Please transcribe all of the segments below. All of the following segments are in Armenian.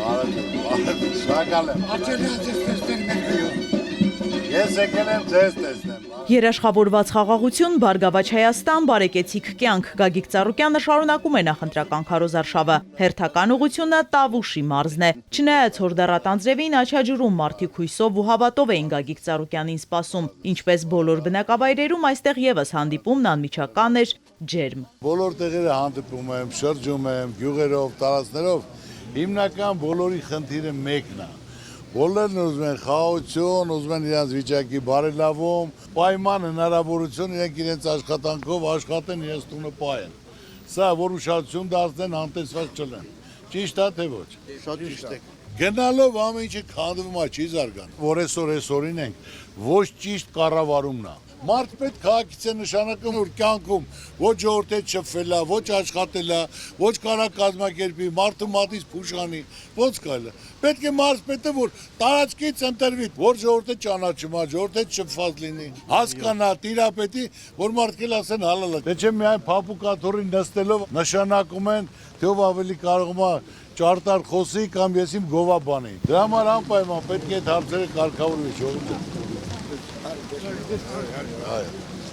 Շնորհակալ եմ։ Ես եկել եմ ձեզ տեսնեմ։ Երաշխավորված խաղաղություն, Բարգավաճ Հայաստան, բարեկեցիկ կյանք։ Գագիկ Ծառուկյանը շարունակում է նախընտրական քարոզարշավը։ Հերթական ուղղությունը Տավուշի մարզն է։ Չնայած հորդառատ անձրևին, Աչաջուրում մարդիկ հույսով ու հավատով էին Գագիկ Ծառուկյանին սպասում։ Ինչպես բոլոր բնակավայրերում, այստեղ եւս հանդիպումն անմիջական էր, ջերմ։ Բոլոր տեղերը հանդիպում եմ, շրջում եմ, գյուղերով, տարածքներով։ Հիմնական բոլորի խնդիրը մեկն է։ Բոլորն ուզում են խաղաղություն, ուզում են իրենց վիճակի բարելավում, պայման հնարավորություն իրենք իրենց աշխատանքով աշխատեն, իրենց տունը պահեն։ Սա որ ուշադրություն դարձնեն, անտեսված չլեն։ Ճիշտ է թե ոչ։ Շատ ճիշտ է։ Գնալով ամեն ինչը քանդվում է, չի զարգանում։ Որ այսօրին ենք, ոչ ճիշտ կառավարումն է։ Մարդ պետք քաղաքից է նշանակում, որ կյանքում ոչ ժողովուրդ հետ շփվել է, ոչ աշխատել է, ոչ կարա կազմակերպի, մարդու մատից փուշանի, ոնց կարելի։ Պետք է մարզպետը, որ տարածքից ընտրվի, որ ժողովուրդը ճանաչում է, ժողովուրդը հետ շփված լինի, հասկանա տիրապետի, որ մարդիկ էլ ասեն հալալա։ Դե չէ միայն փափուկաթոռին նստելով նշանակում են, թե ով ավելի կարողում է ճարտար խոսի կամ ես իմ գովա բանի։ Դրա համար անպայման պետք է այդ հարցերը կարգավորվի ժողովուրդը։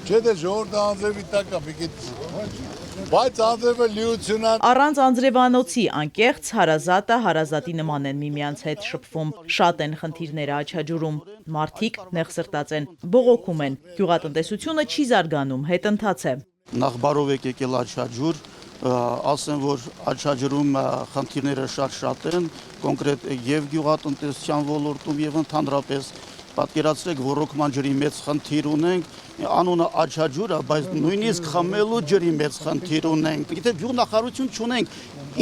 Չէ դե ժողովուրդը անձրևի տակ է, մի քիչ, բայց անձրևը լիություն է։ Առանց անձրևանոցի անկեղծ հարազատը հարազատի նման են միմյանց հետ շփվում։ Շատ են խնդիրները Աչաջուրում։ Մարդիկ նեղսրտած են, բողոքում են։ Գյուղատնտեսությունը չի զարգանում, հետընթաց է։ Նախ բարով եք եկել Աչաջուր, ասեմ, որ Աչաջուրում խնդիրները շատ են, կոնկրետ եւ գյուղատնտեսության ոլորտում եւ ընդհանրապես պատկերացրեք, ռոռոկման ջրի մեծ խնդիր ունենք, անունը Աչաջուր է, բայց նույնիսկ խմելու ջրի մեծ խնդիր ունենք։ Գիտեք, գյուղնախարարություն չունենք,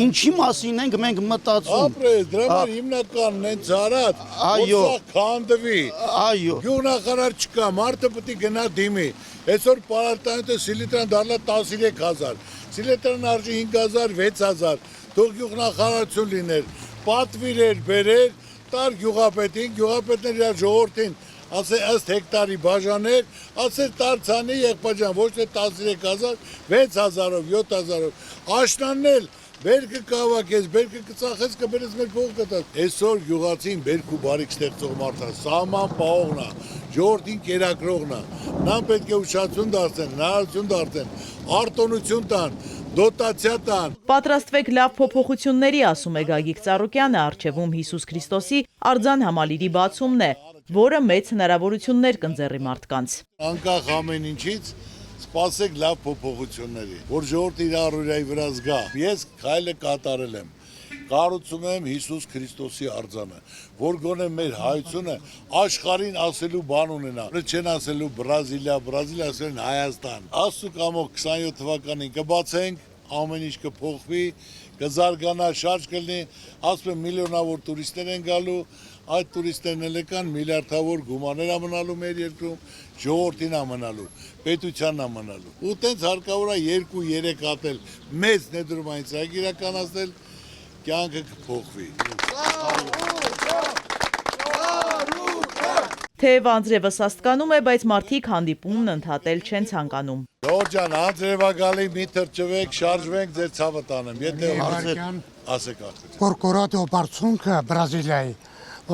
ինչի մասին ենք մենք մտածում։ Ապրես, դրա համար հիմնականն են ծարած, Այո։ որ քանդվի։ Այո։ Գյուղնախարար չկա, մարդը պետք է գնա դիմի։ Այսօր պարարտանյութը սիլիտրան դառնա 13000, սիլիտրան արժի 5000, 6000, թող գյուղնախարարություն լիներ, պատվիրեր, բերեր, տար գյուղապետին, գյուղապետներ իր ժողովրդին, ասե ըստ հեկտարի բաժաներ, ասեր տարցանի եղբաջան, ոչ թե 13000, 6000-ով, 7000-ով, աշնաննել, բերքը կհավաքես, բերքը կծախես, կբերես մեր փող կտաս։ Այսօր գյուղացին բերք ու բարիք ստեղծող մարդն է, սահման պահողն է, ժողովրդին կերակրողն է։ Նրան պետք է ուշադրություն դարձնեն, հնարավորություն դարձնեն, արտոնություն տան, դոտացիա տան։ Պատրաստվեք լավ փոփոխությունների, ասում է Գագիկ Ծառուկյանը, առջևում Հիսուս Քրիստոսի արձան համալիրի բացումն է, որը մեծ հնարավորություններ կընձեռի մարդկանց։ Անկախ ամեն ինչից սպասեք լավ փոփոխությունների, որ ժողովուրդը իր առօրյայի վրա զգա։ Ես քայլը կատարել եմ։ Կառուցում եմ Հիսուս Քրիստոսի արձանը, որ գոնե մեր հայությունը աշխարհին ասելու բան ունենա։ Չեն ասելու Բրազիլիա, Բրազիլիա ասեն Հայաստան։ Աստծո կամոք 27 թվականին կբացենք, ամեն ինչ կփոխվի, կզարգանա, շարժ կլինի, ասում եմ միլիոնավոր տուրիստներ են գալու, այդ տուրիստներն էլ կան միլիարդավոր գումարներ ամնալու մեր երկրում, ժողովրդին ամնալու, պետությանն ամնալու։ Ու տենց հարկավոր է 2-3 հատել մեծ ներդրումային ծրագիր իրականացնել, կյանքը կփոխվի։ Թեև անձրևը սաստկանում է, բայց մարդիկ հանդիպումն ընդհատել չեն ցանկանում։ Դոջան, անձրևա գալի մի թրջվեք, շարժվենք, ձեր ցավը տանեմ։ Եթե ասեք արդեն։ Կորկորատո բարձունքը Բրազիլիայի,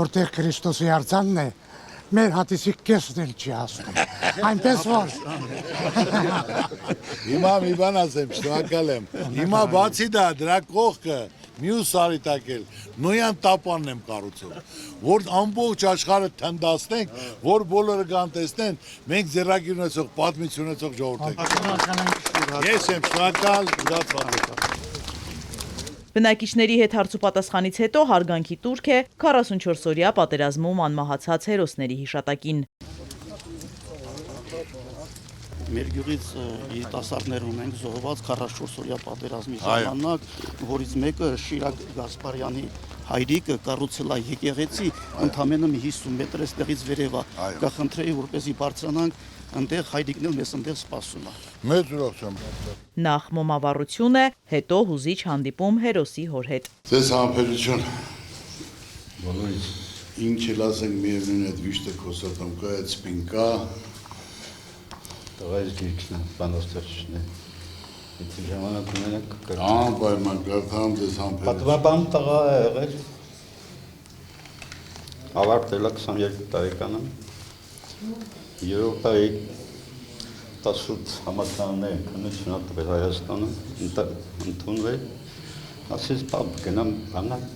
որտեղ Քրիստոսի արձանն է, մեր հատիսի կեսն էլ չի հասնում։ Այնպես որ։ Հիմա մի բան ասեմ, շնորհակալ եմ։ Հիմա բացի դա, դրա կողքը մյուս արիտակել, նոյան տապանն եմ կառուցում, որ ամբողջ աշխարհը թնդացնենք, որ բոլորը գան տեսնեն, մենք ձեռագիր ունեցող, պատմություն ունեցող ժողովուրդ ենք։ Ես եմ շնորհակալ, ուրախ։ Բնակիչների հետ հարցուպատասխանից հետո հարգանքի տուրք է 44-օրյա պատերազմում անմահացած հերոսների հիշատակին։ Մեր գյուղից երիտասարդներ ունենք զոհված 44-օրյա պատերազմի ժամանակ, որից մեկը Շիրակ Գասպարյանի հայրիկը կառուցել է եկեղեցի, ընդամենը 50 մետր այստեղից վերև է։ Կխնդրեի, որպեսզի բարձրանանք, այնտեղ հայրիկն էլ մեզ այնտեղ սպասում է։ Մեծ ուրախությամբ։ Նախ մոմավառություն է, հետո հուզիչ հանդիպում հերոսի հոր հետ։ Ձեզ համբերություն։ Բոլորից ինչ էլ ասենք միևնույն այդ վիշտը քոսատում կա, այդ սպինկա։ Տղայից գիրքն է, բանաստեղծիչն է։ Եթե ժամանակ ունենաք կգրտան։ Անպայման կգրտամ ձեզ համբերություն։ Պատմաբան տղա է եղել։ Ավարտել է 22 տարեկանում։ Եվրոպայի 18 համաշխարհային քննություն ատվել Հայաստանում, ընդունվել, ասես բապ գնամ բանակ։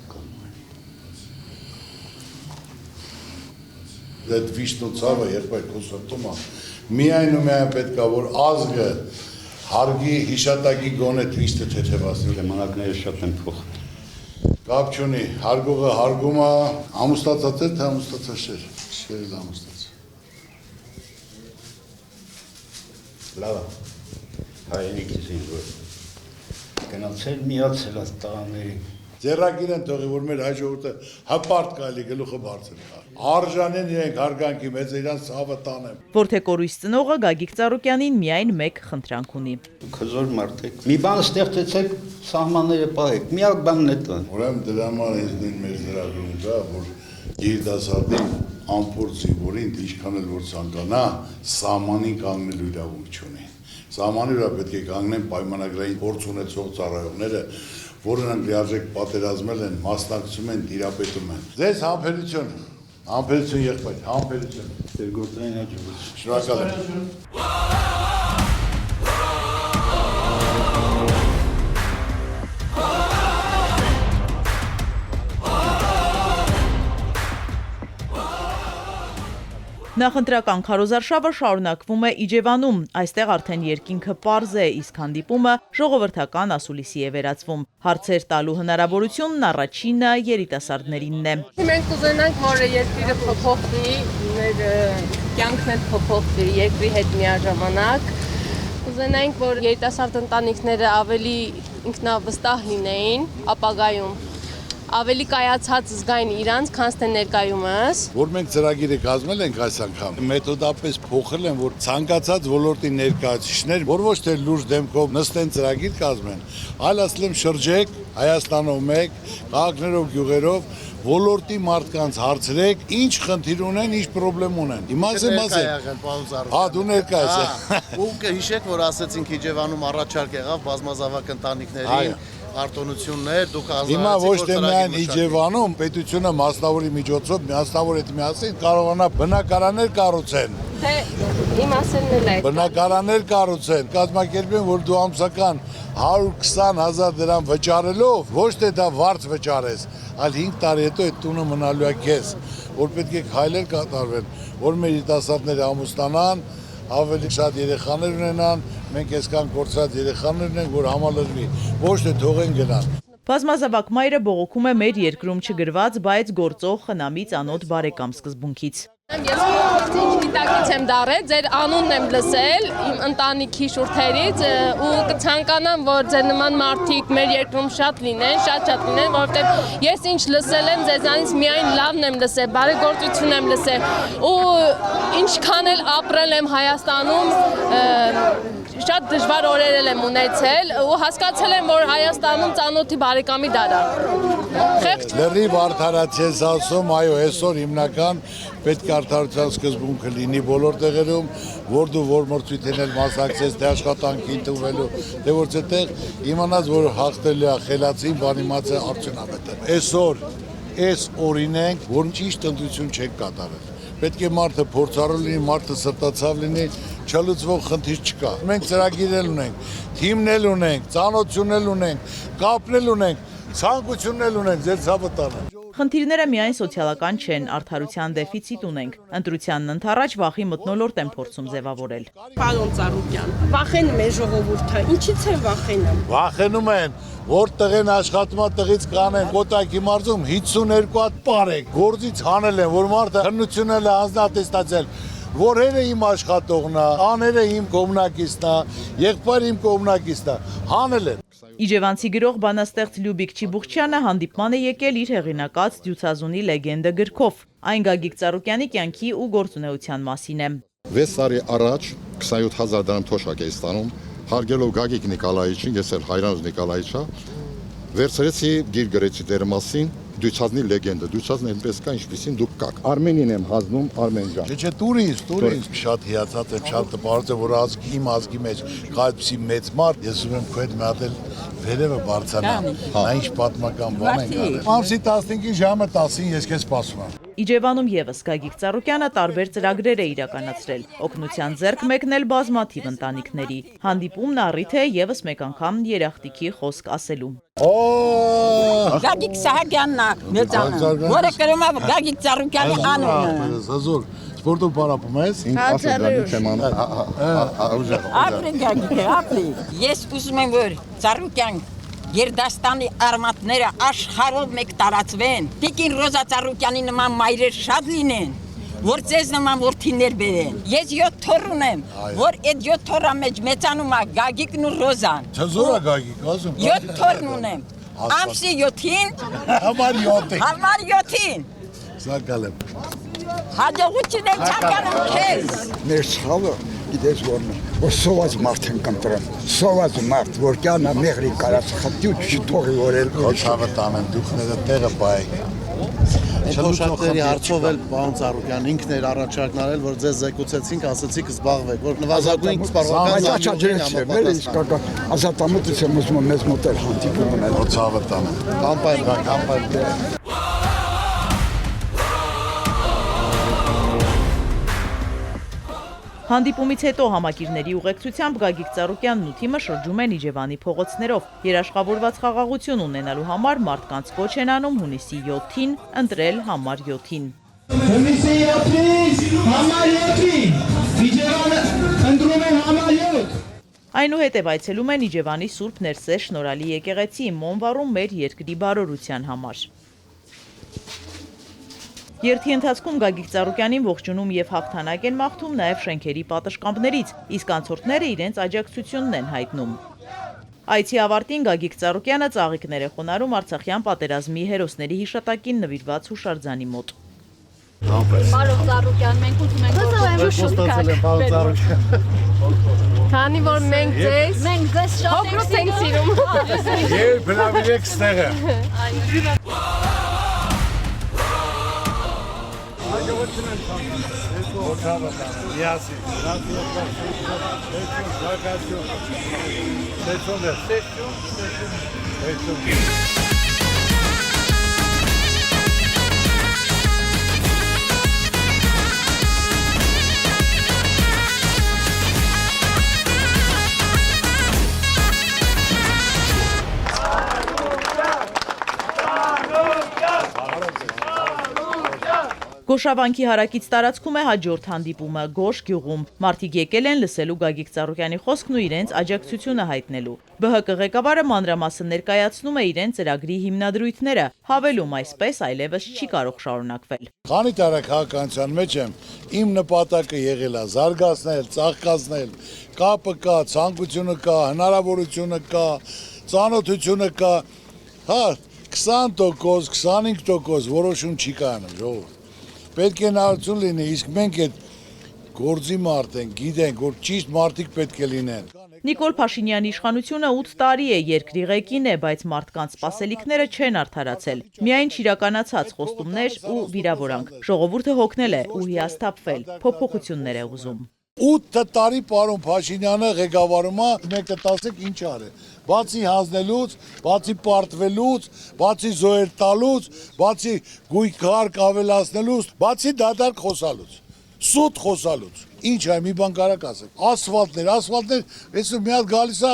Այդ վիշտու ցավը երբ այդ կոնսերտում է, միայն ու միայն պետք է որ ազգը հարգի հիշատակի գոնե վիշտը թեթևացնի։ Ժամանակները շատ են փոխվել։ Կապ չունի, հարգողը հարգում է, ամուսնացած էր, թե ամուսնացած չէր։ Չէր ամուսնացած։ Լավ է։ Հայրենիքից ինձ որ գնացել միացել այս տղաներին։ Ձեռագիր են թողի, որ մեր հայ ժողովուրդը հպարտ կարելի գլուխը բարձր կա։ Արժանեն իրենք հարգանքի մեծ իրանց ցավը տանեմ։ Որթեկորույս ծնողը Գագիկ Ծառուկյանին միայն մեկ խնդրանք ունի։ Քզոր մարդիկ։ Մի բան ստեղծեցեք, սահմանները պահեք։ Միակ բանն է դա։ Ուրեմն դրա համար ինձ նույն մեր ծրագրում կա, որ երիտասարդի ամփոփ զինվորին ինչքան էլ որ ցանկանա, սահմանին կանգնելու իրավունք չունի։ Սահմանի վրա պետք է կանգնեն պայմանագրային փորձ ունեցող ծառայողները, որոնք լիարժեք պատերազմել են, մասնակցում են, տիրապետում են։ Ձեզ համբերություն, եղբայր, համբերություն։ Ձեր գործային հաջողություն։ Շնորհակալ եմ։ Նախընտրական քարոզարշավը շարունակվում է Իջևանում, այստեղ արդեն երկինքը պարզ է, իսկ հանդիպումը ժողովրդական ասուլիսի է վերածվում։ Հարցեր տալու հնարավորությունն առաջինը երիտասարդներինն է։ Մենք կուզենանք, որ երկիրը փոփոխվի, մեր կյանքն էլ փոփոխվի երկրի հետ միաժամանակ։ Կուզենանք, որ երիտասարդ ընտանիքները ավելի ինքնավստահ լինեին ապագայում, ավելի կայացած զգային իրանց, քան թե ներկայումս։ Որ մենք ծրագիրը կազմել ենք այս անգամ, մեթոդապես փոխել են, որ ցանկացած ոլորտի ներկայացուցիչներ, որ ոչ թե լուրջ դեմքով նստեն ծրագիր կազմեն, այլ ասել եմ շրջեք Հայաստանով մեկ, քաղաքներով, գյուղերով, ոլորտի մարդկանց հարցրեք, ինչ խնդիր ունեն, ինչ խնդրեմ ունեն։ Հիմա ասեմ, հա դու ներկա ես։ Ու հիշեք, որ ասեցինք Իջևանում առաջարկ եղավ բազմազավակ ընտանիքներին, արտոնություններ, դուք Հիմա ոչ թե միայն Իջևանում պետությունը մասնավորի միջոցով մասնավոր հետ միասին կարողանա բնակարաններ կառուցեն։ Թե իմ ասելն էլ է։ Բնակարաններ կառուցեն, կազմակերպեն, որ դու ամսական 120,000 դրամ վճարելով, ոչ թե դա վարձ վճարես, այլ 5 տարի հետո այդ տունը մնալու է քեզ, որ պետք է քայլեր կատարվեն, որ մեր երիտասարդները ամուսնանան, ավելի շատ երեխաներ ունենան, մենք այսքան կորցրած երեխաներ ունենք, որ համալրվի, ոչ թե թողեն գնան։ Բազմազավակ մայրը բողոքում է մեր երկրում չգրված, բայց գործող խնամի ծանոթ բարեկամ սկզբունքից։ Ես ինչ դիտակից եմ դարել, ձեր անունն եմ լսել իմ ընտանիքի շուրթերից ու կցանկանամ, որ ձեր նման մարդիկ մեր երկրում շատ լինեն, որովհետև ես ինչ լսել եմ, ձեզանից միայն լավն եմ լսել, բարեգործություն եմ լսել ու ինչքան էլ ապրել եմ Հայաստանում, շատ դժվար օրեր եմ ունեցել ու հասկացել եմ, որ Հայաստանում ծանոթի բարեկամի դար է։ Լրիվ արդարացի ես ասում, այո, այսօր հիմնական պետք է արդարության սկզբունքը լինի բոլոր տեղերում, որ դու որ մրցույթին էլ մասնակցես, թե աշխատանքի ընդունվելու, թե որ այդտեղ իմանաս, որ հաղթելու է խելացին, բան իմացը արդյունավետ է։ Այսօր այս օրինենք, որ ճիշտ ընտրություն չենք կատարել։ Պետք է մարդը փորձառու լինի, մարդը սրտացավ լինի, չլուծվող խնդիր չկա։ Մենք ծրագիրներ ունենք, թիմներ ունենք, ծանոթություններ ունենք, կապներ ունենք, ցանկություններ ունենք, ձեր ցավը տանը։ Խնդիրները միայն սոցիալական չեն, արդարության դեֆիցիտ ունենք։ Ընտրությանն ընդառաջ վախի մթնոլորտ են փորձում ձևավորել։ Պարոն Ծառուկյան, վախենում է ժողովուրդը, ինչից է վախենում։ Վախենում են, որ տղեն աշխատում է տղից կանեն Կոտայքի մարզում 52 հատ պարեք, գործից հանել են, որ մարդը հնությունն է հանձնատեստացել, որերը իմ աշխատողն է, աները իմ կողմնակիցն է, եղբայրը իմ կողմնակիցն է, հանել են։ Իջևանցի գրող բանաստեղծ Լյուբիկ Չիբուխչյանը հանդիպման է եկել իր հեղինակած Դյուցազունի լեգենդը գրքով։ Այն Գագիկ Ծառուկյանի կյանքի ու գործունեության մասին է։ 6 տարի առաջ 27000 դրամ թոշակ էի ստանում, հարգելով Գագիկ Նիկոլաիչին, ես էլ Հայրանուց Նիկոլաիչա, վերցրեցի գիր գրեցի դեր մասին Դյուցազնի լեգենդը, Դյուցազնը այնպես կա, ինչպեսին դուք կաք։ Արմենին եմ հազնում, Արմեն ջան։ Չէ, տուրինս, շատ հիացած եմ, շատ տպարած եմ, որ իմ ազգի մեջ կա այդպիսի մեծ մարդ, ես ուզում եմ քո հետ մի հատ էլ վերևը բարձրանամ, նա ինչ պատմական բան ենք արել։ Ամսի 15-ի ժամը 10-ին ես քեզ սպասում եմ։ Իջևանում եւս Գագիկ Ծառուկյանը տարբեր ծրագրեր է իրականացրել, օգնության ձեռք մեկնել բազմաթիվ ընտանիքների։ Հանդիպումն առիթ է եւս մեկ անգամ երախտիկի խոսք ասելու։ Գագիկ Սահակյանն է մեծանը, որը կրում է Գագիկ Ծառուկյանի անունը։ Զազոր, սպորտով պարապում ես։ Ապրի Գագիկ, ապրի։ Ես ուզում եմ, որ Ծառուկյան Գերդաստանի արմատները աշխարհով մեկ տարածվեն։ Տիկին Ռոզա Ծառուկյանի նման մայրեր շատ լինեն, որ ձեզ նման որդիներ բերեն։ Ես 7 թոռ ունեմ, որ այդ 7 թոռի մեջ մեծանում է Գագիկն ու Ռոզան։ Չզորա Գագիկ, ասում։ 7 թոռ ունեմ։ Ամսի 7-ին, Համար 7-ին։ համար 7-ին։ Սակալ եմ։ Հաջողություն եմ ցանկանում քեզ։ Մեր ցավը գիտես որն է, որ սոված մարդ են կընտրում, սոված մարդ, որ կյանա մեղրի կարած խտի ու չթողի որել։ Քո ցավը տանեն, դուքները տեղը բայեք։ Փոշակների հարցով էլ պարոն Ծառուկյան ինքն էր առաջարկն արել, որ ձեզ զեկուցեցինք, ասացիք զբաղվեք, որ նվազագույն սպառողական ճաճաճրեցի, ազատամուտից եմ ուզում մեզ մոտել հանդիպում ունել։ Քո ցավը տանեն։ կամպայն։ Հանդիպումից հետո համակիրների ուղեկցությամբ Գագիկ Ծառուկյանն ու թիմը շրջում են Իջևանի փողոցներով։ Երաշխավորված խաղաղություն ունենալու համար մարդկանց կոչ են անում հունիսի 7-ին ընտրել համար 7-ին։ Հունիսի 7-ին, համար 7-ին, Իջևանը ընտրում են համար 7։ Այնուհետև այցելում են Իջևանի Սուրբ Ներսես շնորհալի եկեղեցի Մոնվարում մեր երկրի բարօրության համար։ Երթի ընթացքում Գագիկ Ծառուկյանին ողջունում եւ հաղթանակ են մաղթում նաեւ շենքերի պատշգամբներից, իսկ անցորդները իրենց աջակցությունն են հայտնում։ Այցի ավարտին Գագիկ Ծառուկյանը ծաղիկներ է խոնարհում Արցախյան պատերազմի հերոսների հիշատակին նվիրված հուշարձանի մոտ։ Պարոն Ծառուկյան, մենք ուզում ենք քանի որ մենք ձեզ շատ ենք սիրում։ Եվ բնավիրեք ստեղը։ Գոշավանքի հարակից տարածքում է հաջորդ հանդիպումը Գոշ գյուղում։ Մարդիկ եկել են լսելու Գագիկ Ծառուկյանի խոսքն ու իրենց աջակցությունը հայտնելու։ ԲՀԿ ղեկավարը մանրամասն ներկայացնում է իրենց ծրագրի հիմնադրույթները, հավելում այսպես այլևս չի կարող շարունակվել։ Քանի տարի քաղաքականության մեջ եմ, իմ նպատակը եղել է զարգացնել, ծաղկացնել, կապը կա, ցանկությունը կա, հնարավորությունը կա, ծանոթությունը կա։ Հա, 20%, 25% որոշում չի կայանում, ժողովուրդ։ Պետք է նարություն լինի, իսկ մենք այդ գործի մարդ ենք, գիտենք, որ ճիշտ մարդիկ պետք է լինեն։ Նիկոլ Փաշինյանի իշխանությունը 8 տարի է, երկրի ղեկին է, բայց մարդկանց սպասելիքները չեն արդարացել։ Միայն չիրականացած խոստումներ ու վիրավորանք։ Ժողովուրդը հոգնել է ու հիասթափվել, փոփոխություններ է ուզում։ 8 տարի պարոն Փաշինյանը ղեկավարում է, մեկը տասեք ինչ արել։ Բացի հանձնելուց, բացի պարտվելուց, բացի զոհեր տալուց, բացի գույքարկ ավելացնելուց, բացի դատարկ խոսալուց, սուտ խոսալուց։ Ինչ է, մի բան կարակ ասեք։ Ասֆալտներ, այսօր մի հատ գալիս է,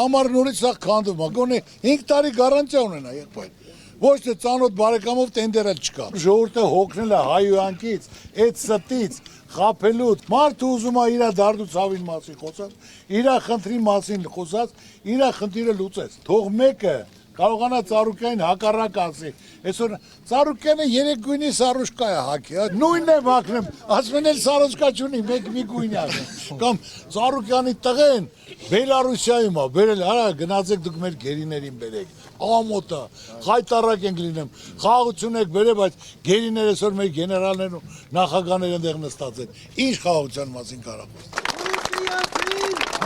ամառ նորից սա քանդում է, գոնե 5 տարի գարանտիա ունենա եղբայր։ Ոչ թե ծանոթ բարեկամով տենդեր էլ չկա։ Ժողովուրդը հոգնել է հայույանքից, այդ ստից, խափելուց, մարդը ուզում է իր դարդու ցավին մասին խոսած, իր խնդրի մասին խոսած, իր խնդիրը լուծես։ Թող մեկը կարողանա Ծառուկյանին հակառակ ասի։ Այսօր Ծառուկյանը 3 գույնի սարուշկա է հագի, նույնն է հագնում, ասում են սարուշկա չունի, մի գույնի է։ Կամ Ծառուկյանի տղեն Բելարուսիայում է, բերել, արա գնացեք դուք մեր գերիներին բերեք։ Ամոթը, խայտարակ ենք լինում, խաղաղություն եք բերել, բայց գերիները այսօր մեր գեներալներն ու նախագահները այնտեղ նստած են։ Ինչ խաղաղության մասին կարա խոսել։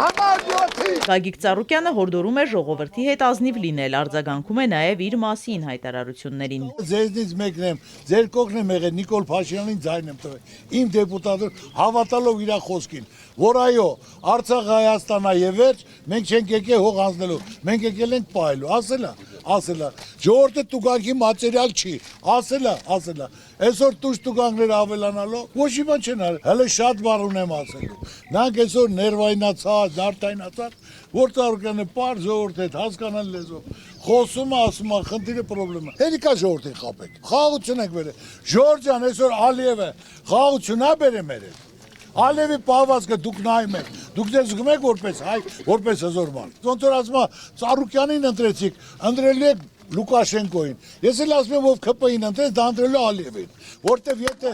Գագիկ Ծառուկյանը հորդորում է ժողովրդի հետ ազնիվ լինել, արձագանքում է նաև իր մասին հայտարարություններին։ Ձեզնից մեկն եմ, ձեր կողքն եմ եղել, Նիկոլ Փաշինյանին ձայն եմ տվել, իմ դեպուտատը հավատալով իր խոսքին, որ այո, Արցախ Հայաստանա եւ վերջ, մենք չենք եկել հող հանձնելու, մենք եկել ենք պահելու, ասել է։ ասելա, ժողովուրդը տուգանքի մատերիալ չի, ասելա, այսօր տուգանքները ավելանալով, ոչ մի բան չեն արել, հələ շատ բան ունեմ ասելու, նրանք այսօր ներվայնացած, նարտայնացած, որ Ծառուկյանը պար ժողովուրդ հետ հասկանան լեզվով, խոսում է, ասում է, խնդիրը պրոբլեմը, հերիկա ժողովրդին խապեք, խաղաղություն եք բերել, Ժորժ ջան, այսօր Ալիևը խաղաղություն է բերել մեր հետ, Ալիևի պահվածքը դուք նայում եք, դուք ձեզ զգում եք որպես հայ, որպես հզոր մարդ, ոնց որ ասում է, Ծառուկյանին ընտրեցիք, ընտրելու եք Լուկաշենկոին, ես էլ ասում եմ, ով ԿՊ-ին ընտրեց, դա ընտրելու Ալիևին, որտեվ եթե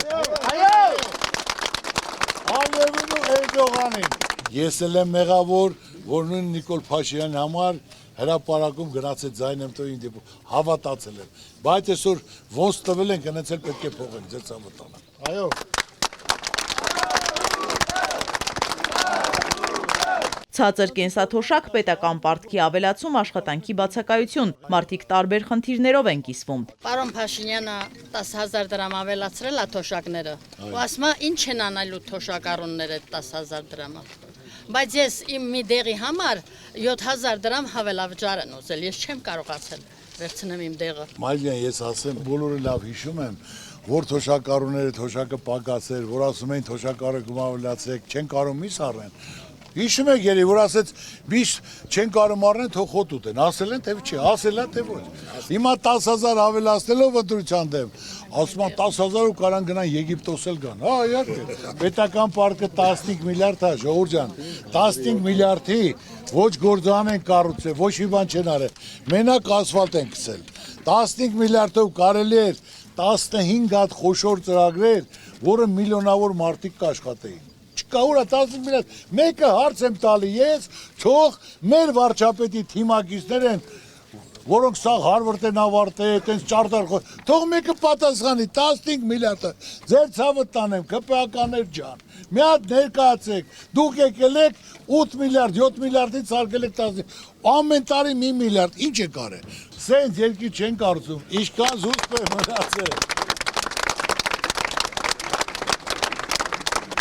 Ալիևին ու Էրդողանին, ես էլ եմ մեղավոր, որ նույն Նիկոլ Փաշինյանի համար հրապարակում գնացել ձայն եմ տոյին դեպքում, հավատացել եմ, բայց այսօր ոնց տվել են գնացել պետք է փողենք ձեր ցավտանը։ Այո։ Ցածր կենսաթոշակ, պետական պարտքի ավելացում, աշխատանքի բացակայություն, մարդիկ տարբեր խնդիրներով են կիսվում։ Պարոն Փաշինյանը 10,000 դրամ ավելացրել է թոշակները, ու ասում է ինչ են անելու թոշակառունները 10,000 դրամը։ Բայց ես իմ մի դեղի համար 7,000 դրամ հավելավճար են ուզել, ես չեմ կարողացել վերցնեմ իմ դեղը։ Մայլյան, ես ասեմ, բոլորը լավ հիշում եմ, որ թոշակառուները թոշակը պակասեր, որ ասում էին թոշակառը գումավելացեք, չեն կարող միս առնեն։ Հիշում եք երևի, որ ասեց, միշտ չեն կարող առնեն, թող խոտ ուտեն, ասել են, թե չի, ասել է, թե ոչ։ Հիմա 10,000 ավելացնելով ընտրության դեմ, ասում են 10,000 ու կարան գնան Եգիպտոս էլ գան, հա, իհարկե։ Պետական պարկը 15 միլիարդ է, ժողովուրդ ջան, 15 միլիարդի ոչ գործան են կառուցել, ոչ մի բան չեն արել, մենակ ասֆալտ են գցել, 15 միլիարդով կարելի էր 15 հատ խոշոր ծրագրեր, որը միլիոնավոր մարդիկ կաշխատեին։ Չկա ուր է 15 միլիարդ, մեկը հարց եմ տալի ես, թող մեր վարչապետի թիմակիցներ են, որոնք սա Հարվարդեն ավարտել, այտենց ճարտար խոր, թող մեկը պատասխանի 15 միլիարդը, ձեր ցավը տանեմ, ԿՊԱ-կաներ ջան, մի հատ ներկայացեք, դուք եկել եք 8 միլիարդ, 7 միլիարդից արկել եք 15, ամեն տարի 1 միլիարդ, ինչ է կարել, սենց երկիր չեն կարծում, ինչքան զուսպ է մնացել։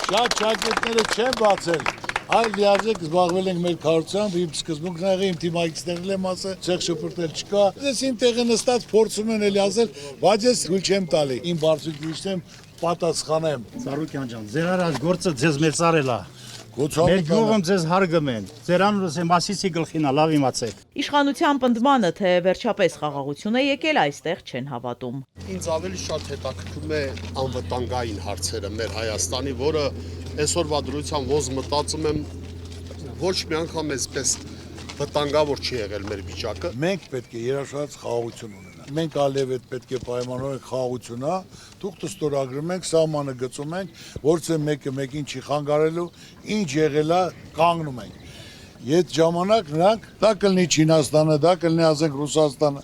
Շատ շակերտները չեն բացել, այլ լիարժեք զբաղվել ենք մեր քարոզությամբ, իմ սկզբունքն եղել, իմ թիմակիցներն եմ ասել, ցեղ շփորտել չկա։ Ես իմ տեղը նստած փորձում են էլի ասել, բայց ես թույլ չեմ տալի։ Իմ բարձրությունն պատասխանեմ։ Ծառուկյան ջան, ձեր արած գործը ձեզ մեծարել է։ Մեր գյուղում ձեզ հարգում են, ձեր անունս եմ ասիցի գլխին, լավ իմացեք։ Իշխանության պնդմանը, թե վերջապես խաղաղություն է եկել, այստեղ չեն հավատում։ Ինձ ավելի շատ հետաքրքրում է անվտանգային հարցերը մեր Հայաստանի, որը այսօրվա դրությամբ ոնց մտածում եմ, ոչ մի անգամ այսպես վտանգավոր չի եղել մեր վիճակը։ Մենք պետք է երաշխավորած խաղաղություն ունենանք։ Մենք Ալիև հետ պետք է պայմանավորենք խաղաղությունա, թուղթը ստորագրում ենք, սահմանը գծում ենք, որցե մեկը մեկին չի խանգարելու, ինչ եղել է կանգնում ենք։ Այդ ժամանակ նրանք դա կլինի Չինաստանը, դա կլինի ասենք Ռուսաստանը,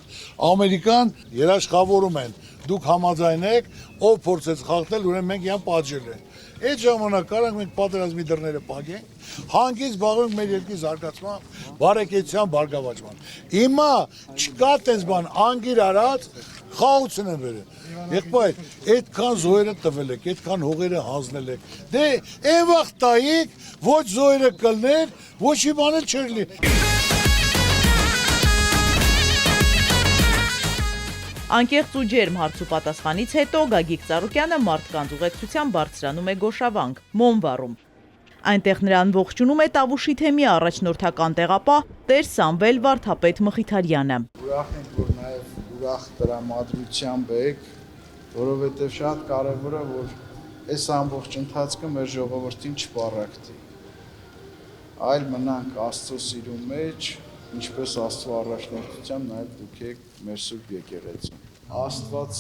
Ամերիկան երաշխավորում են։ Դուք համաձայնեք, ով փորձեց խախտել, ուրեմն մենք իրան պատժել ենք։ Այդ ժամանակ կարանք մենք պատերազմի դռները փակենք, հանգիստ զբաղվենք մեր երկրի զարգացման, բարեկեցության, բարգավաճման։ Հիմա չկա տես բան, անգիր արած խաղաղություն են վերել։ Եղբայր, այդքան զոհերը տվել եք, այդքան հողերը հանձնել եք։ Դե այն վաղ տայիք, ոչ զոհերը կլներ, ոչ մի բան էլ չէր լինի։ Անկեղծ ու ջերմ հարց ու պատասխանից հետո Գագիկ Ծառուկյանը մարդկանց ուղեկցությամբ բարձրանում է Գոշավանք, Մոնվառում։ Այնտեղ նրան ողջունում է Տավուշի թեմի առաջնորդական տեղապահ Տեր Սամվել Վարդապետ Մխիթարյանը։ Ուրախ ենք, որ նաև ուրախ տրամադրությամբ եք, որովհետև շատ կարևոր է, որ այս ամբողջ ընթացքը մեր ժողովրդին չպառակտի, այլ մնանք Աստծո սիրո մեջ, ինչպես Աստծո առաջնորդությամբ նաև դուք եք մեր Սուրբ եկեղեցին։ Աստված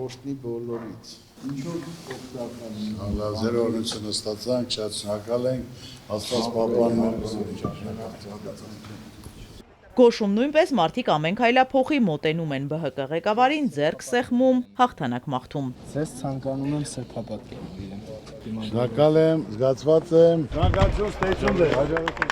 օրհնի բոլորիդ։ Ինչով օգտակար ենք։ Լավ, ձեր օրհնությունը ստացանք, շատ շնորհակալ ենք, Աստված պահպանի մեզ։ Գոշում նույնպես մարդիկ ամեն քայլափոխի մոտենում են ԲՀԿ ղեկավարին, ձեռք սեղմում, հաղթանակ մաղթում։ Ձեզ ցանկանում եմ սրբապատկել։ Շնորհակալ եմ, զգացված եմ։ Շնորհակալություն, ստեցում դե, հաջողություն։